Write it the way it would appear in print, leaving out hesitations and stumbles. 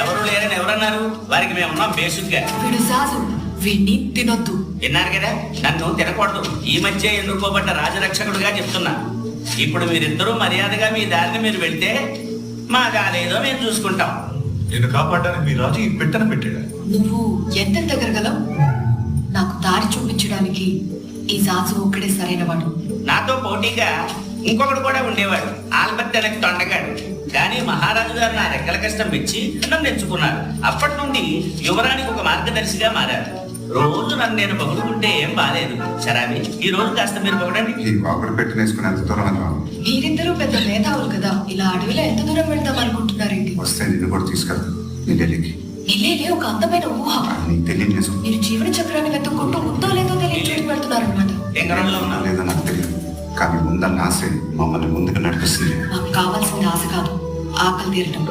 ఎవరు లేరని ఎవరన్నారు? వారికి మేము ఉన్నాం బేసిక్గా. వీడు సాజు, వీడిని తినొద్దు. విన్నారు కదా, నన్ను తినకూడదు. ఈ మధ్య ఎన్నుకోబడ్డ రాజరక్షకుడుగా చెప్తున్నా. ఇప్పుడు మీరిద్దరూ మర్యాదగా మీ దారిని మీరు వెళ్తే మా దారేదో మేము చూసుకుంటాం. నేను కాపాడడానికి మీ రాజు ఈ పెట్టన పెట్టాడు. నువ్వు ఎంత దగ్గరగలవు? నాకు దారి చూపించడానికి ఈ సాజు ఒక్కడే సరైనవాడు. నాతో పోటీగా ఇంకొకడు కూడా ఉండేవాడు, ఆల్బర్ట్ అనే తొండగాడు. కానీ మహారాజు గారు నా రెక్కల కష్టం మెచ్చి నన్ను ఎంచుకున్నారు. అప్పటి నుండి యువరానికి ఒక మార్గదర్శిగా మారారు. రోజు నన్ను నేను పొగుడుకుంటే ఏం బాలేదు. సరామి, ఈ రోజు కాస్త మీరు పొగడండి. ఈ వాగుడు పెట్టినేసుకుని ఎంత దూరం అని రావు. మీరిద్దరూ పెద్ద మేధావులు కదా, ఇలా అడవిలో ఎంత దూరం వెళ్దాం అనుకుంటున్నారేంటి? వస్తే నిన్ను కూడా తీసుకెళ్తాను నీ ఢిల్లీకి. ఇల్లేలే ఒక అందమైన ఊహ. నీకు తెలియని నిజం. మీరు జీవన చక్రాన్ని వెతుక్కుంటూ ఉందో లేదో తెలియని చోటు పెడుతున్నారనమాట. ఎంగరంలో ఉన్నా లేదో నాకు తెలియదు, కానీ ముందన్న ఆశ మమ్మల్ని ముందుకు నడిపిస్తుంది. నాకు కావాల్సింది ఆశ కాదు, ఆకలి తీరటం.